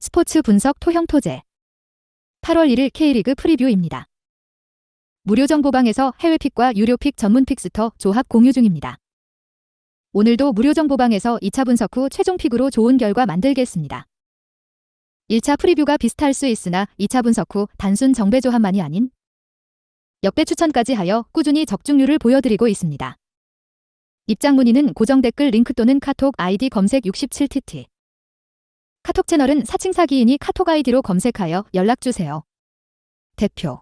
스포츠 분석 토형토제 8월 1일 K리그 프리뷰입니다. 무료 정보방에서 해외픽과 유료픽 전문 픽스터 조합 공유 중입니다. 오늘도 무료 정보방에서 2차 분석 후 최종 픽으로 좋은 결과 만들겠습니다. 1차 프리뷰가 비슷할 수 있으나 2차 분석 후 단순 정배 조합만이 아닌 역배 추천까지 하여 꾸준히 적중률을 보여드리고 있습니다. 입장 문의는 고정 댓글 링크 또는 카톡 아이디 검색 67TT. 카톡 채널은 사칭 사기인이 카톡 아이디로 검색하여 연락주세요. 대표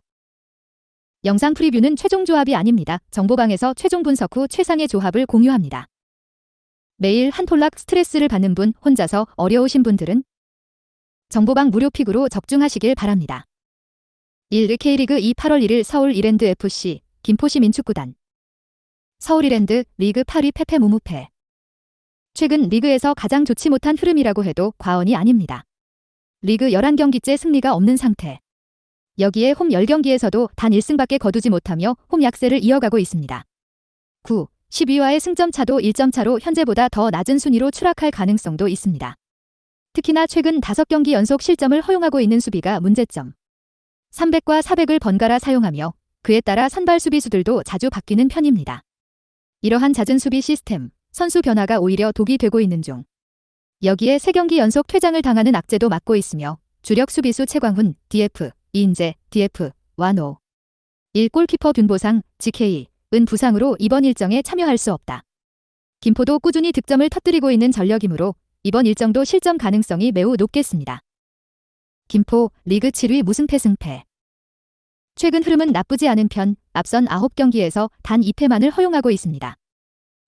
영상 프리뷰는 최종 조합이 아닙니다. 정보방에서 최종 분석 후 최상의 조합을 공유합니다. 매일 한 톨락 스트레스를 받는 분, 혼자서 어려우신 분들은 정보방 무료 픽으로 적중하시길 바랍니다. 1. K리그 2 8월 1일 서울 이랜드 FC, 김포시 민축구단. 서울 이랜드, 리그 8위 패패 무무패. 최근 리그에서 가장 좋지 못한 흐름이라고 해도 과언이 아닙니다. 리그 11경기째 승리가 없는 상태. 여기에 홈 10경기에서도 단 1승밖에 거두지 못하며 홈 약세를 이어가고 있습니다. 9, 10위와의 승점 차도 1점 차로 현재보다 더 낮은 순위로 추락할 가능성도 있습니다. 특히나 최근 5경기 연속 실점을 허용하고 있는 수비가 문제점. 300과 400을 번갈아 사용하며 그에 따라 선발 수비수들도 자주 바뀌는 편입니다. 이러한 잦은 수비 시스템, 선수 변화가 오히려 독이 되고 있는 중. 여기에 3경기 연속 퇴장을 당하는 악재도 맡고 있으며 주력 수비수 최광훈, DF, 이인재, DF, 완호. 1. 골키퍼 균보상, GK, 은 부상으로 이번 일정에 참여할 수 없다. 김포도 꾸준히 득점을 터뜨리고 있는 전력이므로 이번 일정도 실점 가능성이 매우 높겠습니다. 김포, 리그 7위 무승패 승패. 최근 흐름은 나쁘지 않은 편, 앞선 9경기에서 단 2패만을 허용하고 있습니다.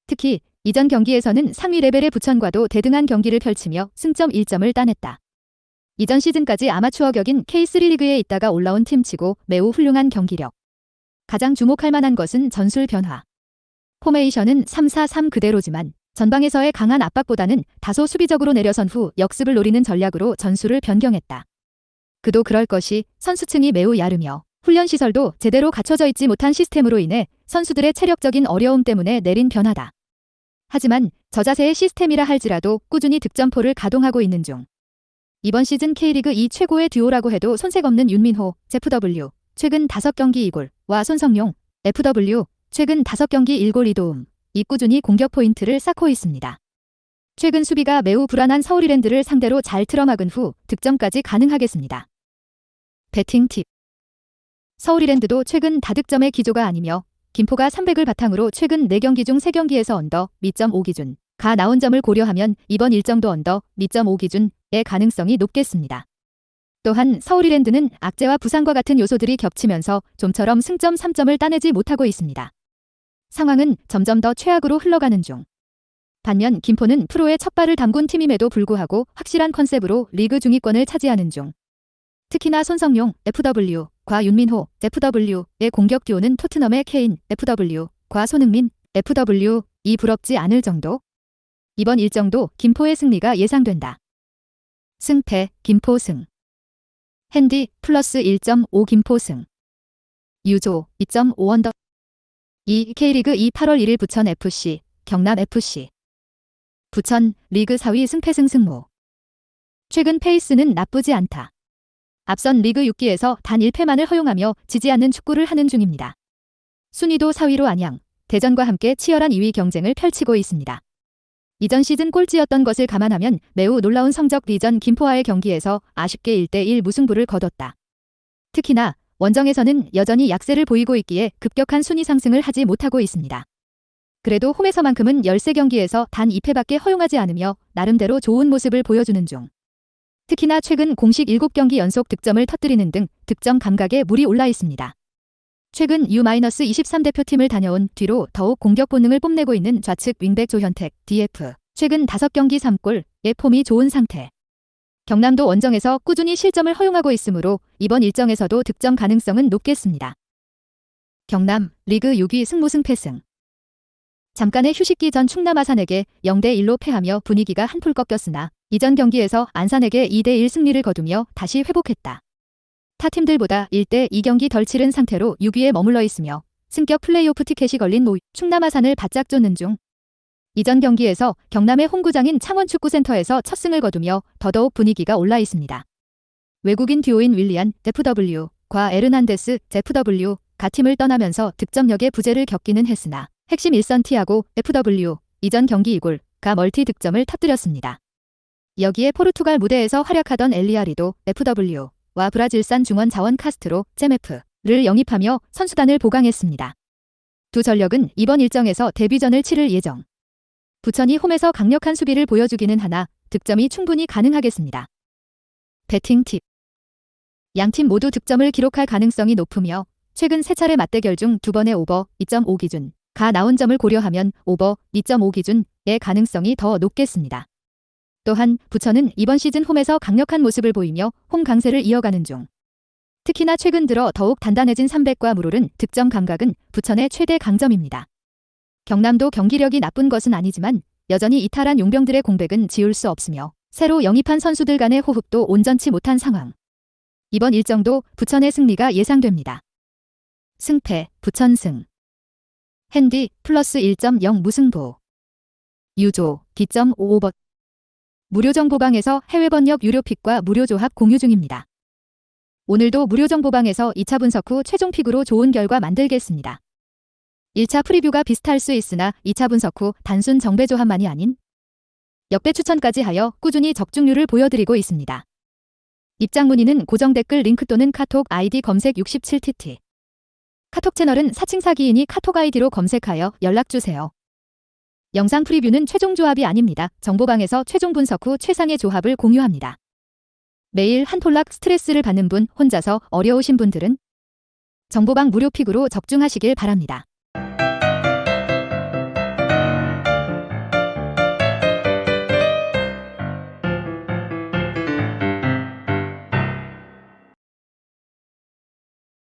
특히 이전 경기에서는 상위 레벨의 부천과도 대등한 경기를 펼치며 승점 1점을 따냈다. 이전 시즌까지 아마추어 격인 K3 리그에 있다가 올라온 팀치고 매우 훌륭한 경기력. 가장 주목할 만한 것은 전술 변화. 포메이션은 3-4-3 그대로지만 전방에서의 강한 압박보다는 다소 수비적으로 내려선 후 역습을 노리는 전략으로 전술을 변경했다. 그도 그럴 것이 선수층이 매우 야르며 훈련시설도 제대로 갖춰져 있지 못한 시스템으로 인해 선수들의 체력적인 어려움 때문에 내린 변화다. 하지만 저자세의 시스템이라 할지라도 꾸준히 득점포를 가동하고 있는 중. 이번 시즌 K리그 2 최고의 듀오라고 해도 손색 없는 윤민호, ZW, 최근 5경기 2골과 손성용, FW, 최근 5경기 1골 2도움, 이 꾸준히 공격 포인트를 쌓고 있습니다. 최근 수비가 매우 불안한 서울 이랜드를 상대로 잘 틀어막은 후 득점까지 가능하겠습니다. 배팅 팁. 서울 이랜드도 최근 다득점의 기조가 아니며 김포가 300을 바탕으로 최근 4경기 중 3경기에서 언더, 미점 5 기준, 가 나온 점을 고려하면 이번 일정도 언더, 미점 5 기준의 가능성이 높겠습니다. 또한 서울 이랜드는 악재와 부상과 같은 요소들이 겹치면서 좀처럼 승점 3점을 따내지 못하고 있습니다. 상황은 점점 더 최악으로 흘러가는 중. 반면 김포는 프로의 첫 발을 담근 팀임에도 불구하고 확실한 컨셉으로 리그 중위권을 차지하는 중. 특히나 손성용, FW,과 윤민호, FW의 공격 듀오는 토트넘의 케인, FW,과 손흥민, FW, 이 부럽지 않을 정도? 이번 일정도 김포의 승리가 예상된다. 승패, 김포 승. 핸디, 플러스 1.5 김포 승. 유조, 2.5 언더. 2. K리그 2 8월 1일 부천 FC, 경남 FC. 부천, 리그 4위 승패승 승무. 최근 페이스는 나쁘지 않다. 앞선 리그 6기에서 단 1패만을 허용하며 지지 않는 축구를 하는 중입니다. 순위도 4위로 안양, 대전과 함께 치열한 2위 경쟁을 펼치고 있습니다. 이전 시즌 꼴찌였던 것을 감안하면 매우 놀라운 성적 리전 김포와의 경기에서 아쉽게 1대1 무승부를 거뒀다. 특히나 원정에서는 여전히 약세를 보이고 있기에 급격한 순위 상승을 하지 못하고 있습니다. 그래도 홈에서만큼은 13경기에서 단 2패밖에 허용하지 않으며 나름대로 좋은 모습을 보여주는 중. 특히나 최근 공식 7경기 연속 득점을 터뜨리는 등 득점 감각에 물이 올라 있습니다. 최근 U-23 대표팀을 다녀온 뒤로 더욱 공격 본능을 뽐내고 있는 좌측 윙백 조현택, DF, 최근 5경기 3골의 폼이 좋은 상태. 경남도 원정에서 꾸준히 실점을 허용하고 있으므로 이번 일정에서도 득점 가능성은 높겠습니다. 경남, 리그 6위 승무승패승. 잠깐의 휴식기 전 충남 아산에게 0대1로 패하며 분위기가 한풀 꺾였으나 이전 경기에서 안산에게 2대1 승리를 거두며 다시 회복했다. 타 팀들보다 1대2 경기 덜 치른 상태로 6위에 머물러 있으며 승격 플레이오프 티켓이 걸린 충남 아산을 바짝 쫓는 중. 이전 경기에서 경남의 홈구장인 창원축구센터에서 첫 승을 거두며 더더욱 분위기가 올라 있습니다. 외국인 듀오인 윌리안 FW과 에르난데스 JFW가 팀을 떠나면서 득점력의 부재를 겪기는 했으나 핵심 일선 티아고 FW 이전 경기 이골가 멀티 득점을 터뜨렸습니다. 여기에 포르투갈 무대에서 활약하던 엘리아리도 FW와 브라질산 중원 자원 카스트로 CMF를 영입하며 선수단을 보강했습니다. 두 전력은 이번 일정에서 데뷔전을 치를 예정. 부천이 홈에서 강력한 수비를 보여주기는 하나 득점이 충분히 가능하겠습니다. 배팅 팁. 양팀 모두 득점을 기록할 가능성이 높으며 최근 3차례 맞대결 중 2번의 오버 2.5 기준가 나온 점을 고려하면 오버 2.5 기준의 가능성이 더 높겠습니다. 또한 부천은 이번 시즌 홈에서 강력한 모습을 보이며 홈 강세를 이어가는 중. 특히나 최근 들어 더욱 단단해진 300과 무르른 득점 감각은 부천의 최대 강점입니다. 경남도 경기력이 나쁜 것은 아니지만 여전히 이탈한 용병들의 공백은 지울 수 없으며 새로 영입한 선수들 간의 호흡도 온전치 못한 상황. 이번 일정도 부천의 승리가 예상됩니다. 승패 부천승. 핸디 플러스 1.0 무승부. 유조 D.55버. 무료 정보방에서 해외 번역 유료 픽과 무료 조합 공유 중입니다. 오늘도 무료 정보방에서 2차 분석 후 최종 픽으로 좋은 결과 만들겠습니다. 1차 프리뷰가 비슷할 수 있으나 2차 분석 후 단순 정배 조합만이 아닌 역배 추천까지 하여 꾸준히 적중률을 보여드리고 있습니다. 입장 문의는 고정 댓글 링크 또는 카톡 아이디 검색 67TT. 카톡 채널은 사칭사기인이 카톡 아이디로 검색하여 연락주세요. 영상 프리뷰는 최종 조합이 아닙니다. 정보방에서 최종 분석 후 최상의 조합을 공유합니다. 매일 한 톨락 스트레스를 받는 분, 혼자서 어려우신 분들은 정보방 무료 픽으로 적중하시길 바랍니다.